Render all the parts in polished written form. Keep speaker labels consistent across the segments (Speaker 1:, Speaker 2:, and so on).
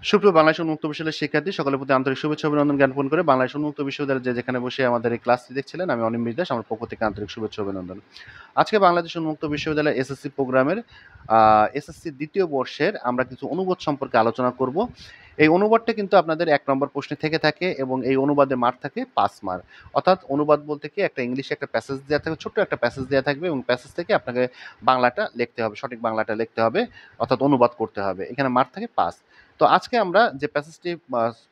Speaker 1: সুপ্রিয় বাংলাদেশ উন্মুক্ত বিশ্ববিদ্যালয়ের শিক্ষার্থী সকলের প্রতি আন্তরিক শুভেচ্ছা অভিনন্দন জ্ঞাপন করে বাংলাদেশ উন্মুক্ত বিশ্ববিদ্যালয়ে যে যেখানে বসে আমাদের এই ক্লাসটি দেখছিলেন, আমি অনিম বিশ্বাস, আমার পক্ষ থেকে আন্তরিক শুভেচ্ছা অভিনন্দন। আজকে বাংলাদেশ উন্মুক্ত বিশ্ববিদ্যালয় এসএসসি প্রোগ্রামের এসএসসি দ্বিতীয় বর্ষের আমরা কিছু অনুবাদ সম্পর্কে আলোচনা করব। এই অনুবাদটা কিন্তু আপনাদের ১ নম্বর প্রশ্নে থেকে থাকে এবং এই অনুবাদের মার্ক থাকে ৫ মার্ক। অর্থাৎ অনুবাদ বলতে কি একটা ইংলিশে একটা প্যাসেজ দেওয়া থাকবে, ছোট্ট একটা প্যাসেজ দেওয়া থাকবে এবং প্যাসেজ থেকে আপনাকে বাংলাটা লিখতে হবে, সঠিক বাংলাটা লিখতে হবে, অর্থাৎ অনুবাদ করতে হবে। এখানে মার্ক থাকে ৫। তো আজকে আমরা যে প্যাসেজটি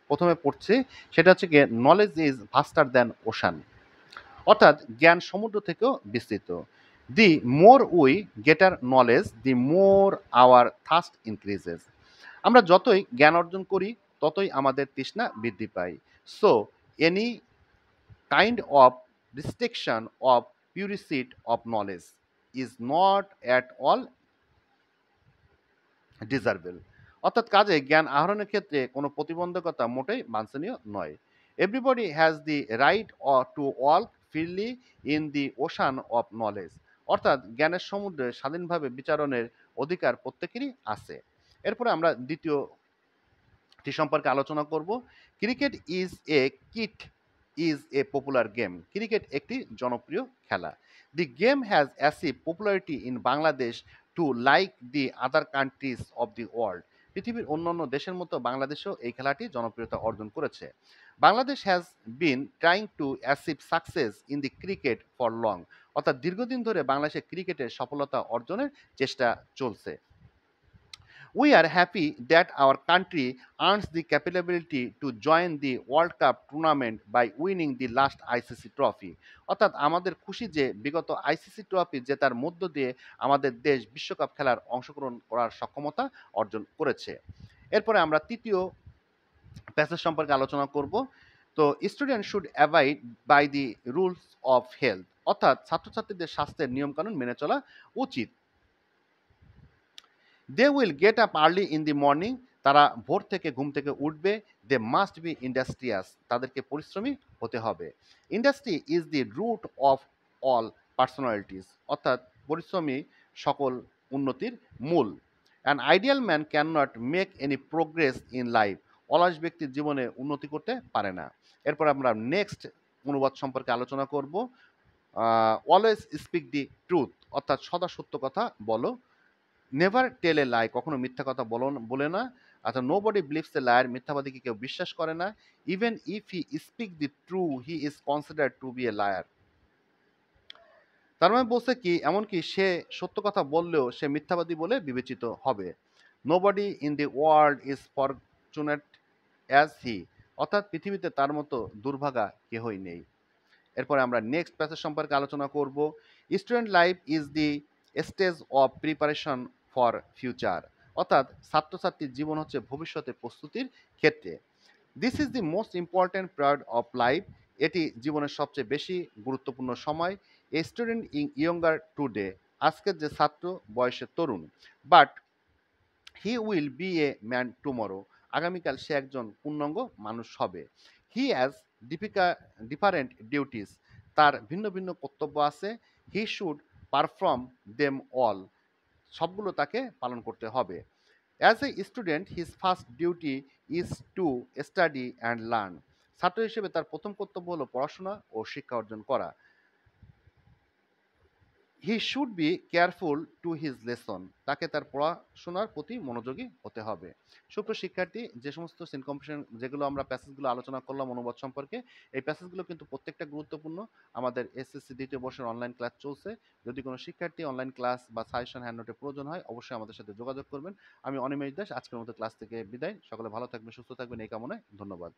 Speaker 1: প্রথমে পড়ছি সেটা হচ্ছে গিয়ে knowledge is vaster than ocean, অর্থাৎ জ্ঞান সমুদ্র থেকেও বিস্তৃত। The more we gather knowledge the more our thirst increases. আমরা যতই জ্ঞান অর্জন করি ততই আমাদের তৃষ্ণা বৃদ্ধি পায়। So any kind of restriction of pursuit of knowledge is not at all deservable. অর্থাৎ কাজে জ্ঞান আহরণের ক্ষেত্রে কোনো প্রতিবন্ধকতা মোটেই বাঞ্ছনীয় নয়। Everybody has the right to walk freely in the ocean of knowledge. অর্থাৎ জ্ঞানের সমুদ্রে স্বাধীনভাবে বিচারণের অধিকার প্রত্যেকেরই আছে। এরপরে আমরা দ্বিতীয়টি সম্পর্কে আলোচনা করব। Cricket is a kit is a popular game. Cricket একটি জনপ্রিয় খেলা। The game has achieve popularity in Bangladesh to like the other countries of the world. পৃথিবীর অন্যান্য দেশের মতো বাংলাদেশেও এই খেলাটি জনপ্রিয়তা অর্জন করেছে। Bangladesh has been trying to achieve success in the cricket for long. অর্থাৎ দীর্ঘদিন ধরে বাংলাদেশের ক্রিকেটের সফলতা অর্জনের চেষ্টা চলছে। We are happy that our country earns the capability to join the World Cup tournament by winning the last ICC trophy. অর্থাৎ আমাদের খুশি যে বিগত আইসিসি ট্রফি জেতার মধ্য দিয়ে আমাদের দেশ বিশ্বকাপ খেলার অংশগ্রহণ করার সক্ষমতা অর্জন করেছে। এরপরে আমরা তৃতীয় প্যাসেজ সম্পর্কে আলোচনা করব। তো student should avoid by the rules of health. অর্থাৎ ছাত্রছাত্রীদের স্বাস্থ্যের নিয়মকানুন মেনে চলা উচিত। They will get up early in the morning. তারা ভোর থেকে ঘুম থেকে উঠবে। They must be industrious. তাদেরকে পরিশ্রমী হতে হবে। Industry is the root of all personalities. অর্থাৎ পরিশ্রমী সকল উন্নতির মূল। An ideal man can not make any progress in life. অলস ব্যক্তির জীবনে উন্নতি করতে পারে না। এরপর আমরা নেক্সট অনুবাদ সম্পর্কে আলোচনা করব। Always speak the truth. অর্থাৎ সদা সত্য কথা বলো। Never tell a lie. কখনো মিথ্যা কথা বলে না। আচ্ছা, nobody believes a liar. মিথ্যাবাদীকে কেউ বিশ্বাস করে না। Even if he speak the true he is considered to be a liar. তার মানে বলছে কি, এমনকি সে সত্য কথা বললেও সে মিথ্যাবাদী বলে বিবেচিত হবে। Nobody in the world is fortunate as he. অর্থাৎ পৃথিবীতে তার মতো দুর্ভাগা কেহই নেই। এরপরে আমরা নেক্সট প্যাসেজ সম্পর্কে আলোচনা করব। Student life is the stage of preparation for future. অর্থাৎ ছাত্রছাত্রীর জীবন হচ্ছে ভবিষ্যতের প্রস্তুতির ক্ষেত্রে। This is the most important period of life. এটি জীবনের সবচেয়ে বেশি গুরুত্বপূর্ণ সময়। A student younger today. আজকের যে ছাত্র বয়সে তরুণ। But he will be a man tomorrow. আগামীকাল সে একজন পূর্ণাঙ্গ মানুষ হবে। He has different duties. তার ভিন্ন ভিন্ন কর্তব্য আছে। He should perform them all. সবগুলো তাকে পালন করতে হবে। As a student his first duty is to study and learn. ছাত্র হিসেবে তার প্রথম কর্তব্য হলো পড়াশোনা ও শিক্ষা অর্জন করা। He should be careful to his lesson. তাকে তার পড়াশোনার প্রতি মনোযোগী হতে হবে। সুপ্রিয় শিক্ষার্থী, যে সমস্ত সিনকম্পিটিশন যেগুলো আমরা প্যাসেজগুলো আলোচনা করলাম অনুবাদ সম্পর্কে, এই প্যাসেজগুলো কিন্তু প্রত্যেকটা গুরুত্বপূর্ণ। আমাদের এসএসসি দ্বিতীয় বর্ষের অনলাইন ক্লাস চলছে। যদি কোনো শিক্ষার্থী অনলাইন ক্লাস বা সাজেশন হ্যান্ড নোটের প্রয়োজন হয় অবশ্যই আমাদের সাথে যোগাযোগ করবেন। আমি অনিমেষ দাস, আজকের মতো ক্লাস থেকে বিদায়। সকলে ভালো থাকবেন, সুস্থ থাকবেন এই কামনায়। ধন্যবাদ।